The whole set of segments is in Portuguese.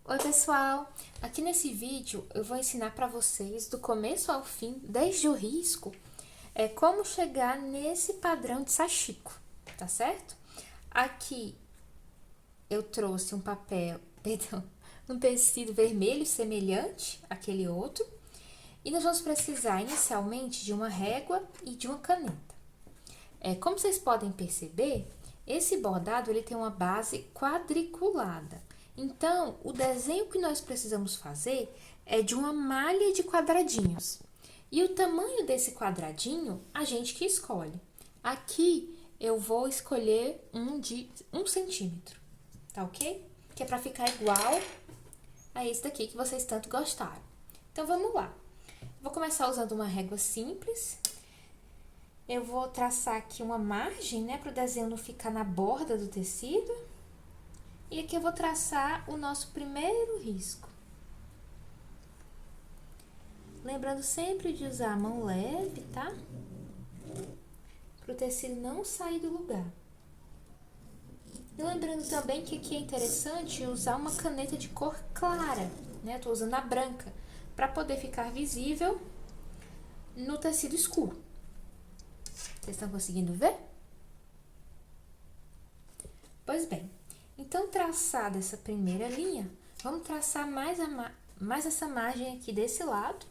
Oi pessoal, aqui nesse vídeo eu vou ensinar para vocês do começo ao fim, desde o risco, como chegar nesse padrão de sashiko, tá certo? Aqui eu trouxe um papel, perdão, um tecido vermelho semelhante àquele outro, e nós vamos precisar inicialmente de uma régua e de uma caneta. Como vocês podem perceber, esse bordado ele tem uma base quadriculada. Então, o desenho que nós precisamos fazer é de uma malha de quadradinhos. E o tamanho desse quadradinho, a gente que escolhe. Aqui, eu vou escolher um de 1 centímetro, tá ok? Que é para ficar igual a esse daqui que vocês tanto gostaram. Então, vamos lá. Vou começar usando uma régua simples. Eu vou traçar aqui uma margem, né, para o desenho não ficar na borda do tecido. E aqui eu vou traçar o nosso primeiro risco. Lembrando sempre de usar a mão leve, tá? Para o tecido não sair do lugar. E lembrando também que aqui é interessante usar uma caneta de cor clara, né? Eu tô usando a branca, para poder ficar visível no tecido escuro. Vocês estão conseguindo ver? Pois bem, então traçada essa primeira linha, vamos traçar mais essa margem aqui desse lado.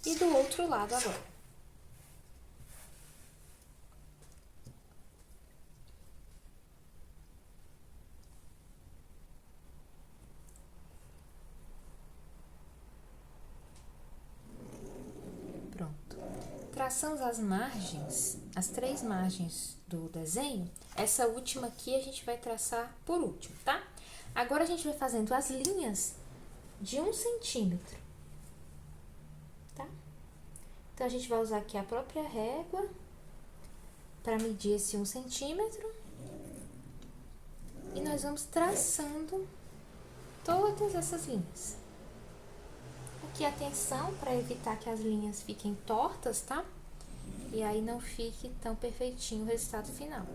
E do outro lado agora. Pronto. Traçamos as margens, as 3 margens do desenho. Essa última aqui a gente vai traçar por último, tá? Agora a gente vai fazendo as linhas de 1 centímetro, tá? Então, a gente vai usar aqui a própria régua para medir esse 1 centímetro. E nós vamos traçando todas essas linhas. Aqui atenção para evitar que as linhas fiquem tortas, tá? E aí não fique tão perfeitinho o resultado final.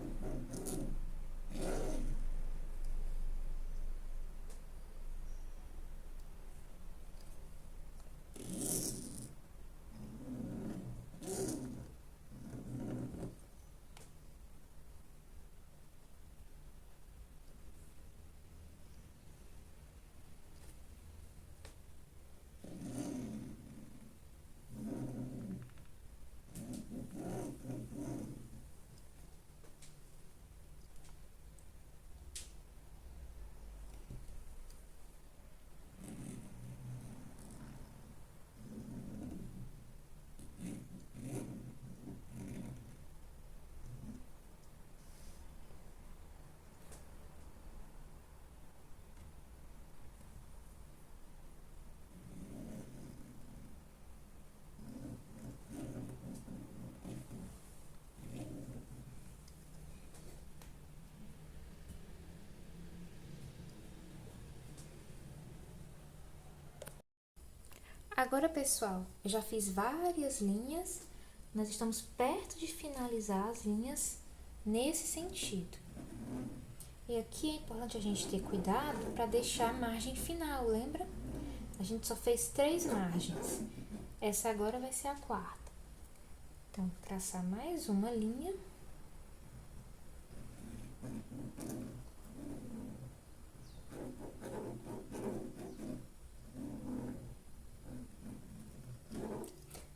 Agora, pessoal, eu já fiz várias linhas, nós estamos perto de finalizar as linhas nesse sentido. E aqui é importante a gente ter cuidado para deixar a margem final, lembra? A gente só fez 3 margens, essa agora vai ser a 4ª. Então, vou traçar mais uma linha.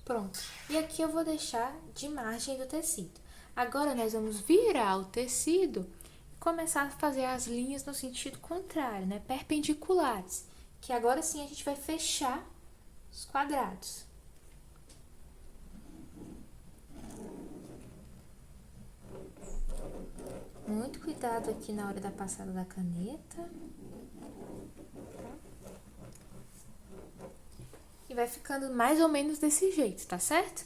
Pronto, e aqui eu vou deixar de margem do tecido. Agora, nós vamos virar o tecido e começar a fazer as linhas no sentido contrário, né? Perpendiculares, que agora sim a gente vai fechar os quadrados. Muito cuidado aqui na hora da passada da caneta. E vai ficando mais ou menos desse jeito, tá certo?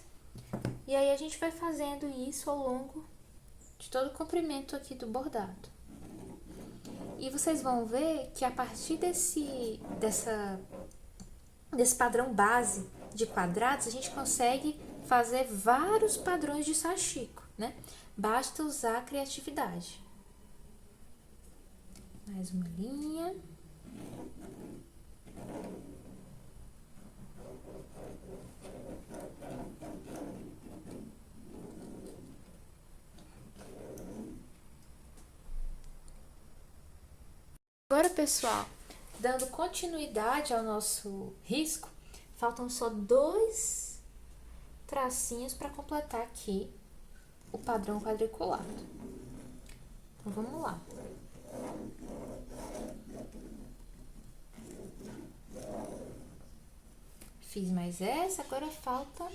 E aí, a gente vai fazendo isso ao longo de todo o comprimento aqui do bordado. E vocês vão ver que a partir dessa desse padrão base de quadrados, a gente consegue fazer vários padrões de sashiko, né? Basta usar a criatividade. Mais uma linha. Agora, pessoal, dando continuidade ao nosso risco, faltam só 2 tracinhos para completar aqui o padrão quadriculado. Então, vamos lá. Fiz mais essa, agora falta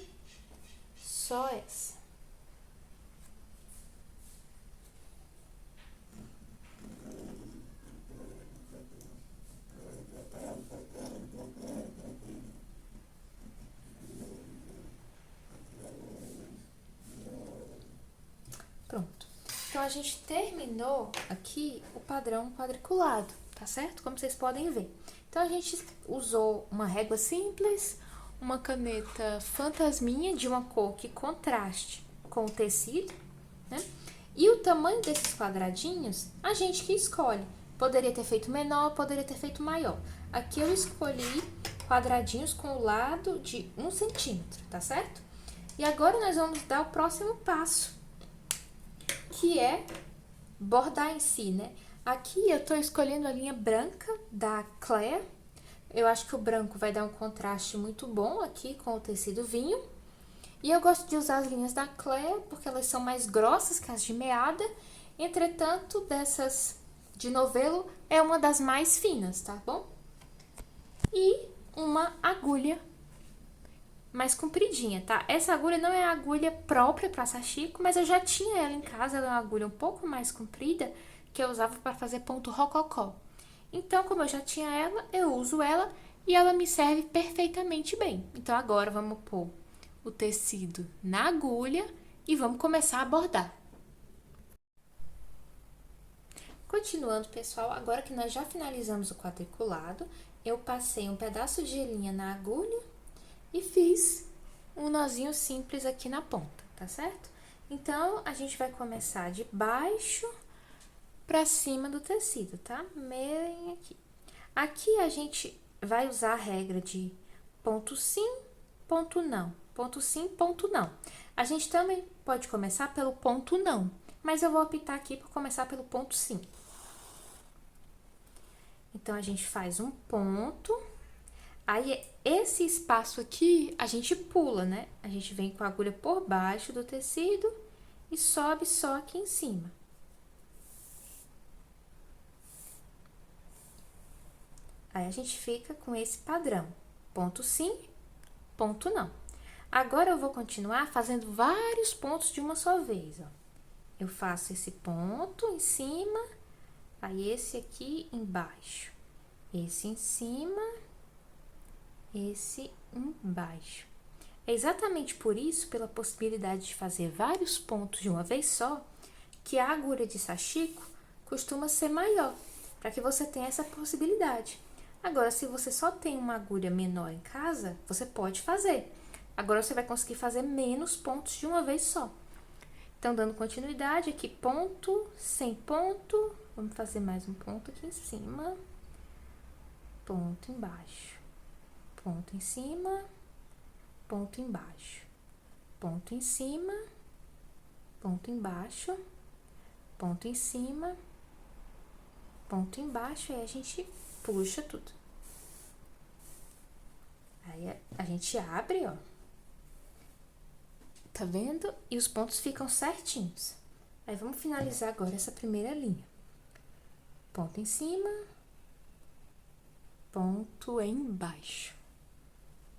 só essa. Pronto. Então, a gente terminou aqui o padrão quadriculado, tá certo? Como vocês podem ver. Então, a gente usou uma régua simples, uma caneta fantasminha de uma cor que contraste com o tecido, né? E o tamanho desses quadradinhos, a gente que escolhe. Poderia ter feito menor, poderia ter feito maior. Aqui eu escolhi quadradinhos com o lado de 1 centímetro, tá certo? E agora nós vamos dar o próximo passo, que é bordar em si, né? Aqui eu tô escolhendo a linha branca da Clea. Eu acho que o branco vai dar um contraste muito bom aqui com o tecido vinho. E eu gosto de usar as linhas da Clea porque elas são mais grossas que as de meada. Entretanto, dessas de novelo é uma das mais finas, tá bom? E uma agulha mais compridinha, tá? Essa agulha não é a agulha própria para sashiko, mas eu já tinha ela em casa. Ela é uma agulha um pouco mais comprida que eu usava para fazer ponto rococó. Então, como eu já tinha ela, eu uso ela e ela me serve perfeitamente bem. Então, agora vamos pôr o tecido na agulha e vamos começar a bordar. Continuando, pessoal, agora que nós já finalizamos o quadriculado, eu passei um pedaço de linha na agulha e fiz um nozinho simples aqui na ponta, tá certo? Então, a gente vai começar de baixo pra cima do tecido, tá? Bem aqui. Aqui a gente vai usar a regra de ponto sim, ponto não. Ponto sim, ponto não. A gente também pode começar pelo ponto não, mas eu vou optar aqui por começar pelo ponto sim. Então, a gente faz um ponto. Aí, esse espaço aqui, a gente pula, né? A gente vem com a agulha por baixo do tecido e sobe só aqui em cima. Aí, a gente fica com esse padrão. Ponto sim, ponto não. Agora, eu vou continuar fazendo vários pontos de uma só vez, ó. Eu faço esse ponto em cima, aí esse aqui embaixo. Esse em cima, esse embaixo. É exatamente por isso, pela possibilidade de fazer vários pontos de uma vez só, que a agulha de sashiko costuma ser maior, para que você tenha essa possibilidade. Agora, se você só tem uma agulha menor em casa, você pode fazer. Agora, você vai conseguir fazer menos pontos de uma vez só. Então, dando continuidade aqui, ponto, sem ponto. Vamos fazer mais um ponto aqui em cima. Ponto embaixo. Ponto em cima. Ponto embaixo. Ponto em cima. Ponto embaixo. Ponto em cima. Ponto embaixo. Aí, a gente puxa tudo. Aí, a gente abre, ó. Tá vendo? E os pontos ficam certinhos. Aí, vamos finalizar agora essa primeira linha. Ponto em cima. Ponto embaixo.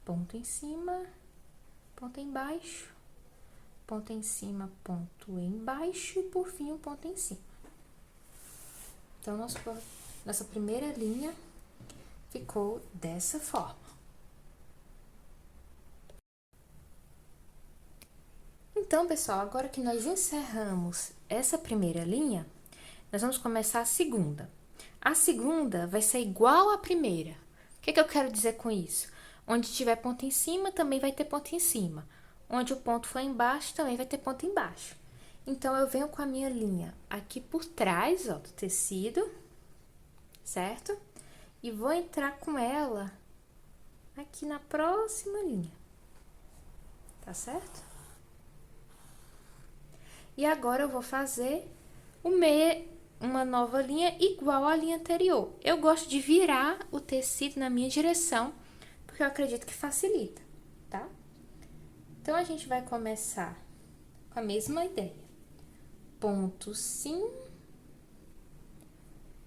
Ponto em cima. Ponto embaixo. Ponto em cima, ponto embaixo. E, por fim, um ponto em cima. Então, nossa primeira linha ficou dessa forma. Então, pessoal, agora que nós encerramos essa primeira linha, nós vamos começar a segunda. A segunda vai ser igual à primeira. O que eu quero dizer com isso? Onde tiver ponto em cima, também vai ter ponto em cima. Onde o ponto for embaixo, também vai ter ponto embaixo. Então, eu venho com a minha linha aqui por trás, ó, do tecido, certo? E vou entrar com ela aqui na próxima linha, tá certo? E agora, eu vou fazer uma nova linha igual à linha anterior. Eu gosto de virar o tecido na minha direção, porque eu acredito que facilita, tá? Então, a gente vai começar com a mesma ideia. Ponto sim,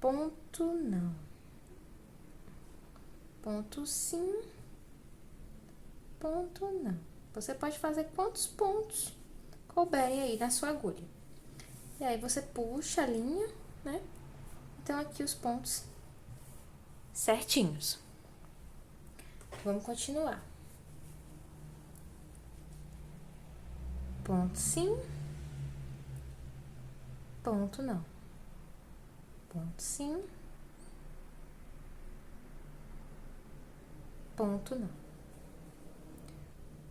ponto não. Ponto sim, ponto não. Você pode fazer quantos pontos couberem aí na sua agulha. E aí, você puxa a linha, né? Então, aqui os pontos certinhos. Vamos continuar. Ponto sim, ponto não. Ponto sim, ponto não.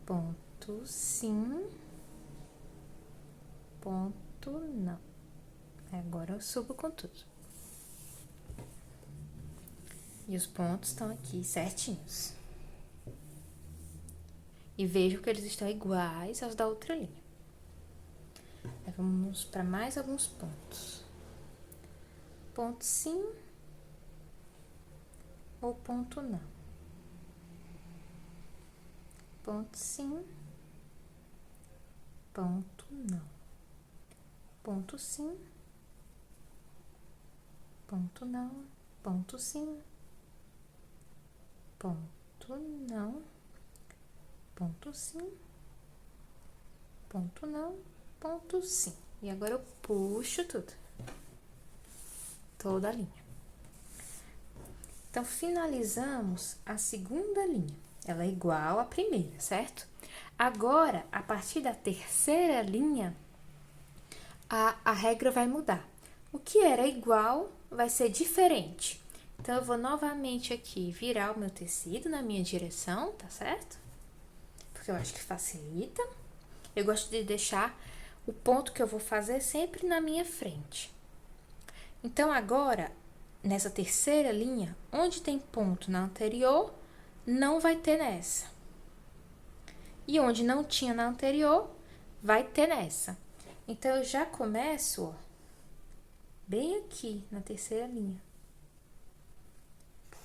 Ponto sim, ponto não. Agora eu subo com tudo. E os pontos estão aqui certinhos. E vejo que eles estão iguais aos da outra linha. Aí, vamos para mais alguns pontos. Ponto sim ou ponto não. Ponto sim, ponto não. Ponto sim, ponto não, ponto sim, ponto não, ponto sim, ponto não, ponto sim. E agora eu puxo tudo, toda a linha. Então, finalizamos a segunda linha. Ela é igual à primeira, certo? Agora, a partir da terceira linha, a regra vai mudar. O que era igual vai ser diferente. Então, eu vou novamente aqui virar o meu tecido na minha direção, tá certo? Porque eu acho que facilita. Eu gosto de deixar o ponto que eu vou fazer sempre na minha frente. Então, agora, nessa terceira linha, onde tem ponto na anterior, não vai ter nessa. E onde não tinha na anterior, vai ter nessa. Então, eu já começo, ó, bem aqui na terceira linha.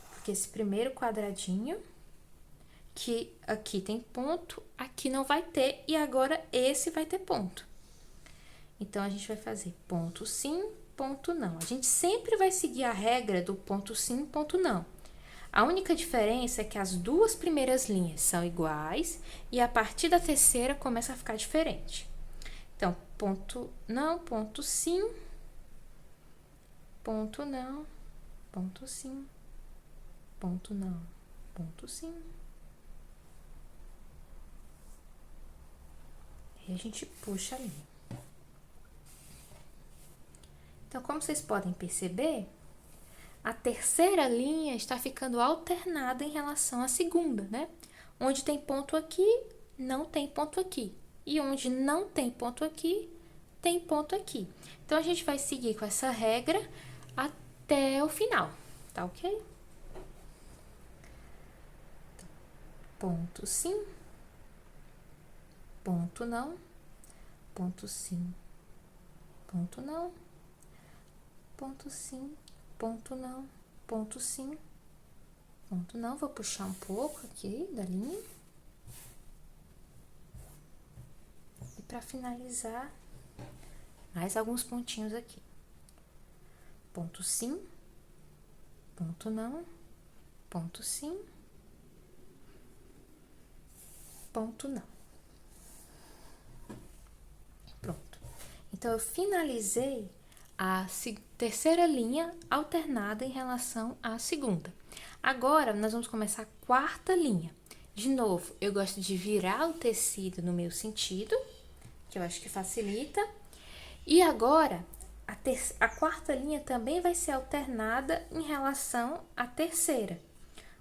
Porque esse primeiro quadradinho, que aqui tem ponto, aqui não vai ter, e agora esse vai ter ponto. Então, a gente vai fazer ponto sim, ponto não. A gente sempre vai seguir a regra do ponto sim, ponto não. A única diferença é que as duas primeiras linhas são iguais e a partir da terceira começa a ficar diferente. Então, ponto não, ponto sim, ponto não, ponto sim, ponto não, ponto sim. E a gente puxa a linha. Então, como vocês podem perceber, a terceira linha está ficando alternada em relação à segunda, né? Onde tem ponto aqui, não tem ponto aqui. E onde não tem ponto aqui, tem ponto aqui. Então, a gente vai seguir com essa regra até o final, tá ok? Ponto sim, ponto não, ponto sim, ponto não, ponto sim, ponto não, ponto sim, ponto não. Vou puxar um pouco aqui da linha. E para finalizar, mais alguns pontinhos aqui. Ponto sim, ponto não, ponto sim, ponto não. Pronto. Então, eu finalizei a terceira linha alternada em relação à segunda. Agora, nós vamos começar a quarta linha. De novo, eu gosto de virar o tecido no meu sentido, que eu acho que facilita. E agora, a quarta linha também vai ser alternada em relação à terceira.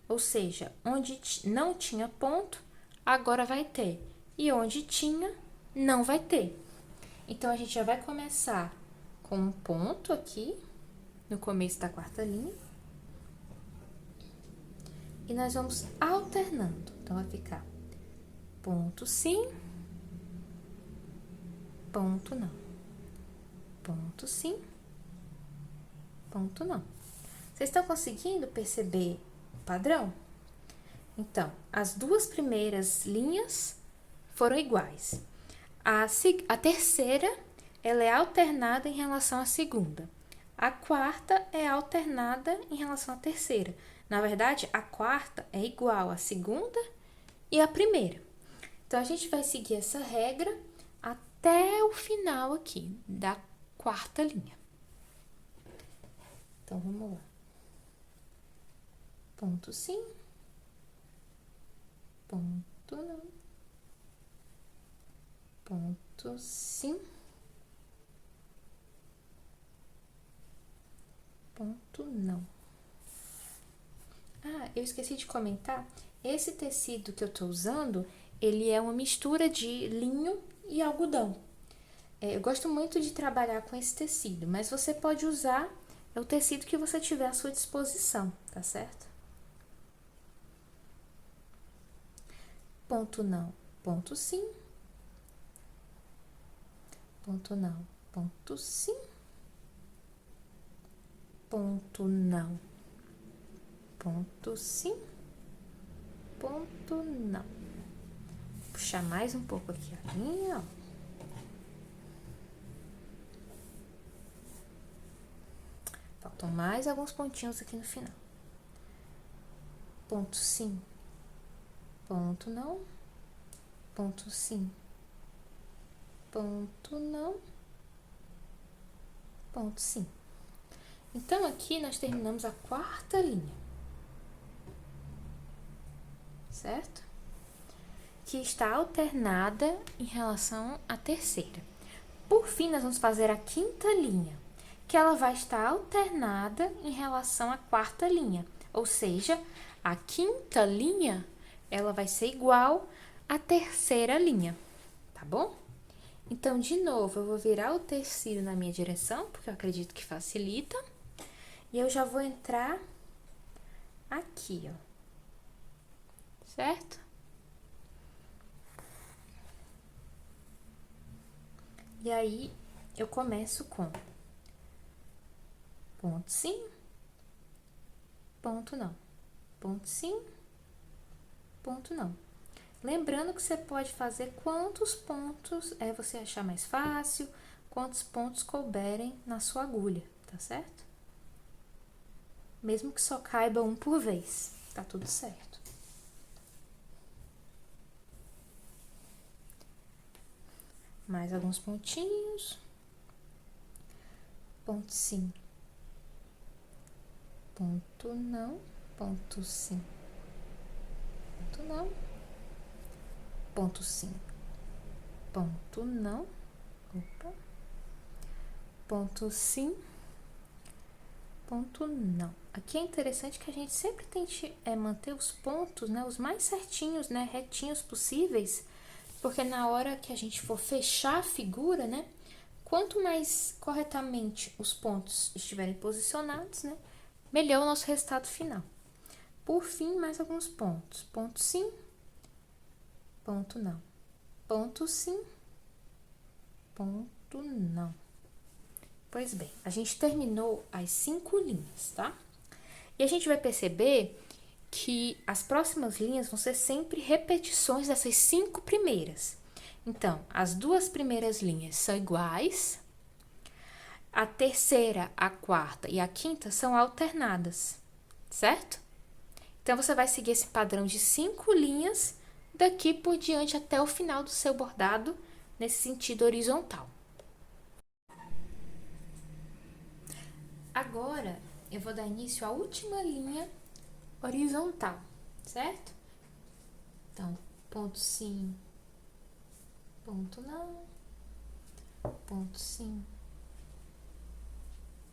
Ou seja, onde não tinha ponto, agora vai ter. E onde tinha, não vai ter. Então, a gente já vai começar com um ponto aqui, no começo da quarta linha. E nós vamos alternando. Então, vai ficar ponto sim, ponto não. Ponto sim, ponto não. Vocês estão conseguindo perceber o padrão? Então, as duas primeiras linhas foram iguais. A terceira, ela é alternada em relação à segunda. A quarta é alternada em relação à terceira. Na verdade, a quarta é igual à segunda e à primeira. Então, a gente vai seguir essa regra até o final aqui da quarta linha. Então, vamos lá. Ponto sim, ponto não, ponto sim, ponto não. Ah, eu esqueci de comentar, esse tecido que eu tô usando, ele é uma mistura de linho e algodão. Eu gosto muito de trabalhar com esse tecido, mas você pode usar o tecido que você tiver à sua disposição, tá certo? Ponto não, ponto sim, ponto não, ponto sim, ponto não, ponto sim, ponto não. Vou puxar mais um pouco aqui a linha, ó. Faltam mais alguns pontinhos aqui no final. Ponto sim, ponto não, ponto sim, ponto não, ponto sim. Então, aqui nós terminamos a quarta linha, certo? Que está alternada em relação à terceira. Por fim, nós vamos fazer a quinta linha, que ela vai estar alternada em relação à quarta linha. Ou seja, a quinta linha, ela vai ser igual à terceira linha, tá bom? Então, de novo, eu vou virar o tecido na minha direção, porque eu acredito que facilita. E eu já vou entrar aqui, ó. Certo? E aí, eu começo com ponto sim, ponto não, ponto sim, ponto não. Lembrando que você pode fazer quantos pontos você achar mais fácil, quantos pontos couberem na sua agulha, tá certo? Mesmo que só caiba um por vez, tá tudo certo. Mais alguns pontinhos. Ponto sim, ponto não, ponto sim, ponto não, ponto sim, ponto não, opa, ponto sim, ponto não. Aqui é interessante que a gente sempre tente manter os pontos, né, os mais certinhos, né, retinhos possíveis, porque na hora que a gente for fechar a figura, né, quanto mais corretamente os pontos estiverem posicionados, né, melhor o nosso resultado final. Por fim, mais alguns pontos. Ponto sim, ponto não. Ponto sim, ponto não. Pois bem, a gente terminou as 5 linhas, tá? E a gente vai perceber que as próximas linhas vão ser sempre repetições dessas 5 primeiras. Então, as 2 primeiras linhas são iguais, a terceira, a quarta e a quinta são alternadas, certo? Então, você vai seguir esse padrão de 5 linhas daqui por diante até o final do seu bordado, nesse sentido horizontal. Agora, eu vou dar início à última linha horizontal, certo? Então, ponto sim, ponto não, ponto sim,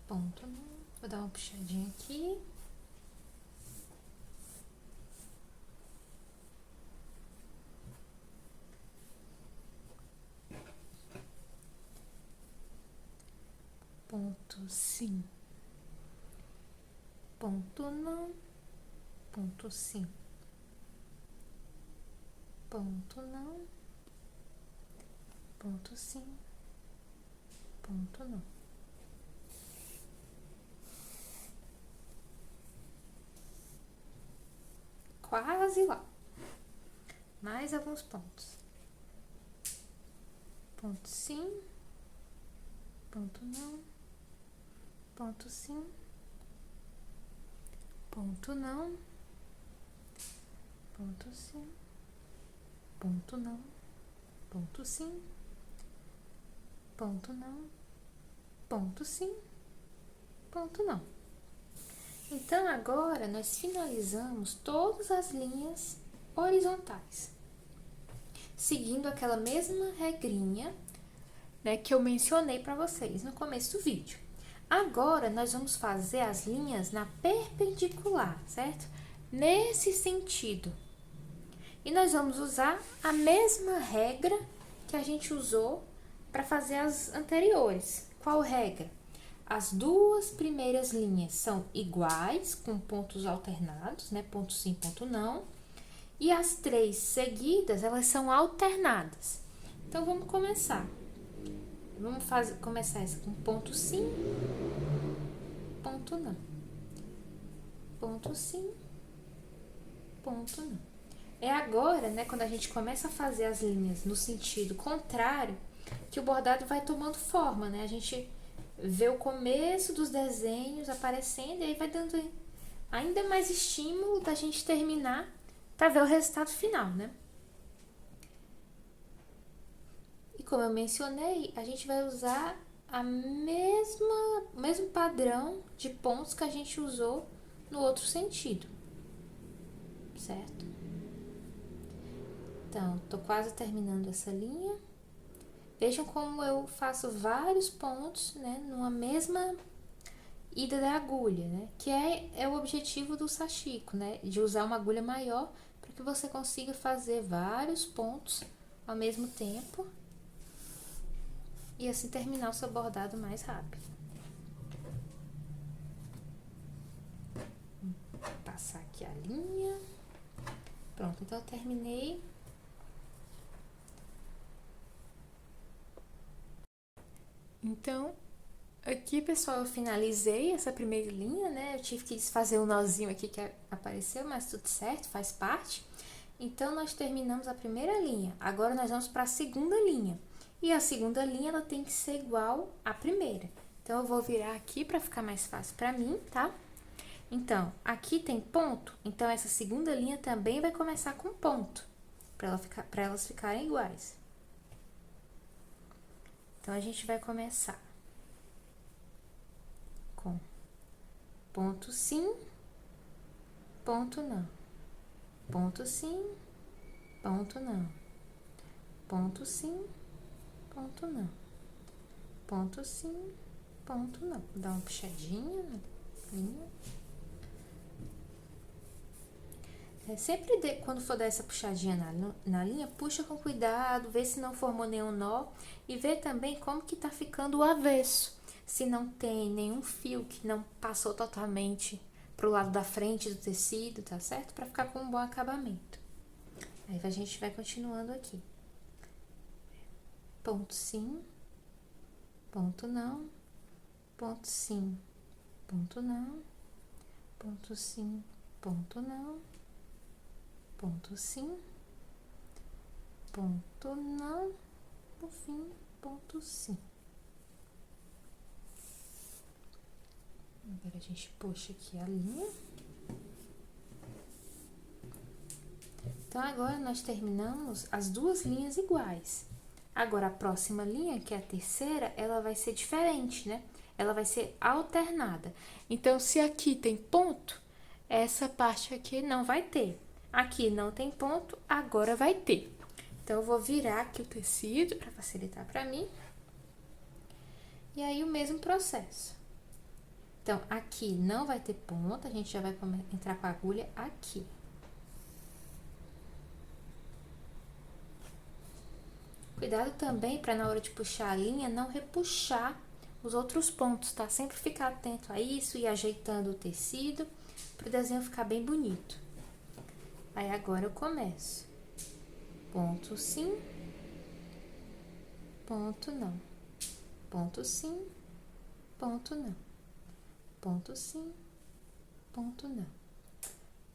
ponto não. Vou dar uma puxadinha aqui. ponto sim, ponto não, ponto sim, ponto não, ponto sim, ponto não. Quase lá. Mais alguns pontos. Ponto sim, ponto não, ponto sim, ponto não, ponto sim, ponto não, ponto sim, ponto não, ponto sim, ponto não. Então agora nós finalizamos todas as linhas horizontais, seguindo aquela mesma regrinha, né, que eu mencionei para vocês no começo do vídeo. Agora nós vamos fazer as linhas na perpendicular, certo? Nesse sentido. E nós vamos usar a mesma regra que a gente usou para fazer as anteriores. Qual regra? As duas primeiras linhas são iguais, com pontos alternados, né? Ponto sim, ponto não. E as três seguidas, elas são alternadas. Então, vamos começar. Vamos começar essa com ponto sim, ponto não. Ponto sim, ponto não. É agora, né, quando a gente começa a fazer as linhas no sentido contrário, que o bordado vai tomando forma, né? A gente vê o começo dos desenhos aparecendo e aí vai dando ainda mais estímulo da gente terminar para ver o resultado final, né? E como eu mencionei, a gente vai usar o mesmo padrão de pontos que a gente usou no outro sentido, certo? Então, tô quase terminando essa linha. Vejam como eu faço vários pontos, né, numa mesma ida da agulha, né, que é o objetivo do sashiko, né, de usar uma agulha maior para que você consiga fazer vários pontos ao mesmo tempo e assim terminar o seu bordado mais rápido. Vou passar aqui a linha. Pronto, então eu terminei. Então, aqui, pessoal, eu finalizei essa primeira linha, né? Eu tive que desfazer o nozinho aqui que apareceu, mas tudo certo, faz parte. Então, nós terminamos a primeira linha. Agora, nós vamos para a segunda linha. E a segunda linha, ela tem que ser igual à primeira. Então, eu vou virar aqui para ficar mais fácil para mim, tá? Então, aqui tem ponto. Então, essa segunda linha também vai começar com ponto, para elas ficarem iguais. Então, a gente vai começar com ponto sim, ponto não, ponto sim, ponto não, ponto sim, ponto não, ponto sim, ponto não. Dá uma puxadinha na linha. Sempre quando for dar essa puxadinha na linha, puxa com cuidado, vê se não formou nenhum nó e vê também como que tá ficando o avesso. Se não tem nenhum fio que não passou totalmente pro lado da frente do tecido, tá certo? Para ficar com um bom acabamento. Aí a gente vai continuando aqui. Ponto sim, ponto não, ponto sim, ponto não, ponto sim, ponto não, ponto sim, ponto não, no fim, ponto sim. Agora a gente puxa aqui a linha. Então, agora nós terminamos as duas linhas iguais. Agora, a próxima linha, que é a terceira, ela vai ser diferente, né? Ela vai ser alternada. Então, se aqui tem ponto, essa parte aqui não vai ter. Aqui não tem ponto, agora vai ter. Então, eu vou virar aqui o tecido para facilitar para mim. E aí, o mesmo processo. Então, aqui não vai ter ponto, a gente já vai entrar com a agulha aqui. Cuidado também para na hora de puxar a linha, não repuxar os outros pontos, tá? Sempre ficar atento a isso e ajeitando o tecido para o desenho ficar bem bonito. Aí agora eu começo. Ponto sim, ponto não. Ponto sim, ponto não. Ponto sim, ponto não.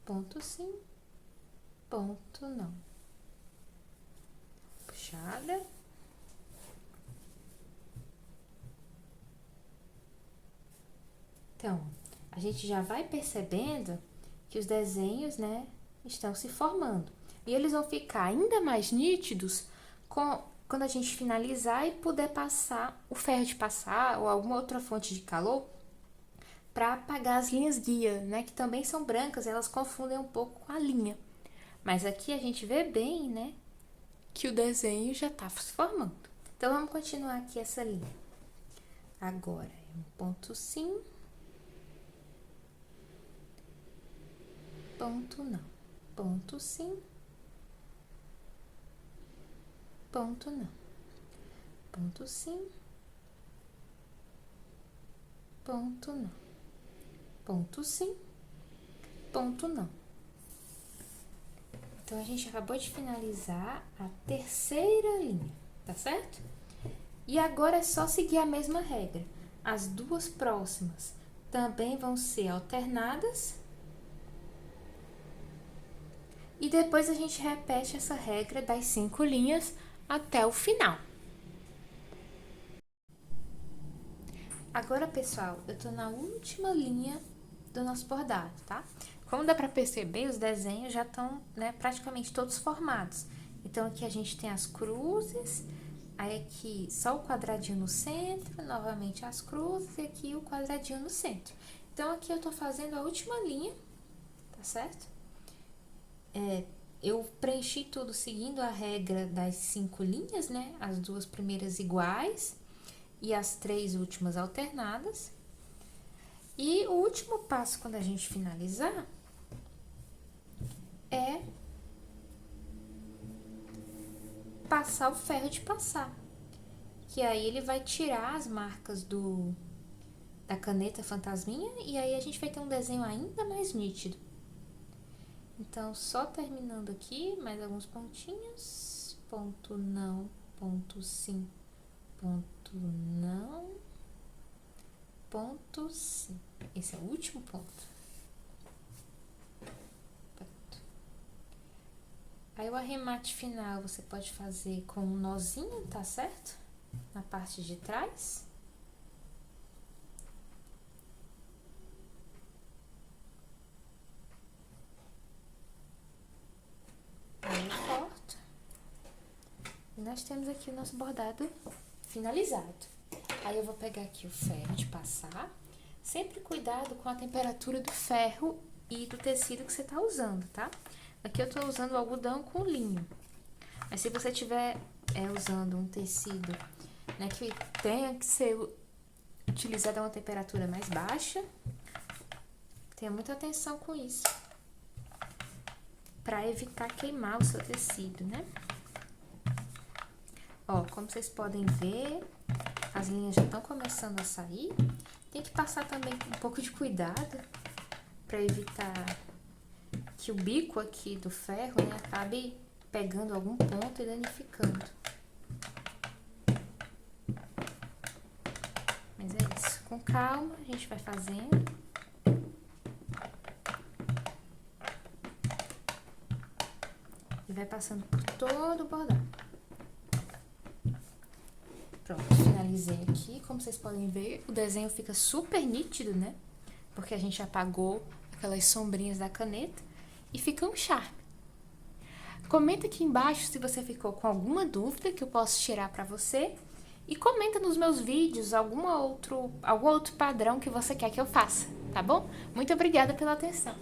Ponto sim, ponto não. Puxada. Então, a gente já vai percebendo que os desenhos, né, estão se formando. E eles vão ficar ainda mais nítidos quando a gente finalizar e puder passar o ferro de passar ou alguma outra fonte de calor para apagar as linhas guia, né, que também são brancas, elas confundem um pouco com a linha. Mas aqui a gente vê bem, né, que o desenho já está se formando. Então, vamos continuar aqui essa linha. Agora, é um ponto sim, ponto não. Ponto sim, ponto não. Ponto sim, ponto não. Ponto sim, ponto não. Então, a gente acabou de finalizar a terceira linha, tá certo? E agora é só seguir a mesma regra. As duas próximas também vão ser alternadas. E depois a gente repete essa regra das 5 linhas até o final. Agora, pessoal, eu tô na última linha do nosso bordado, tá? Como dá pra perceber, os desenhos já estão, né, praticamente todos formados. Então, aqui a gente tem as cruzes, aí aqui só o quadradinho no centro, novamente as cruzes e aqui o quadradinho no centro. Então, aqui eu tô fazendo a última linha, tá certo? Eu preenchi tudo seguindo a regra das 5 linhas, né? As duas primeiras iguais e as 3 últimas alternadas. E o último passo, quando a gente finalizar, é passar o ferro de passar. Que aí ele vai tirar as marcas da caneta fantasminha e aí a gente vai ter um desenho ainda mais nítido. Então, só terminando aqui, mais alguns pontinhos. Ponto não, ponto sim, ponto não, ponto sim. Esse é o último ponto. Pronto. Aí, o arremate final você pode fazer com um nozinho, tá certo? Na parte de trás. Aí eu corto. E nós temos aqui o nosso bordado finalizado. Aí eu vou pegar aqui o ferro de passar. Sempre cuidado com a temperatura do ferro e do tecido que você tá usando, tá? Aqui eu tô usando algodão com linho. Mas se você tiver usando um tecido, né, que tenha que ser utilizado a uma temperatura mais baixa, tenha muita atenção com isso, para evitar queimar o seu tecido, né? Ó, como vocês podem ver, as linhas já estão começando a sair. Tem que passar também um pouco de cuidado para evitar que o bico aqui do ferro, né, acabe pegando algum ponto e danificando. Mas é isso, com calma a gente vai fazendo. E vai passando por todo o bordado. Pronto, finalizei aqui. Como vocês podem ver, o desenho fica super nítido, né? Porque a gente apagou aquelas sombrinhas da caneta e fica um charme. Comenta aqui embaixo se você ficou com alguma dúvida que eu posso tirar pra você. E comenta nos meus vídeos algum outro padrão que você quer que eu faça, tá bom? Muito obrigada pela atenção.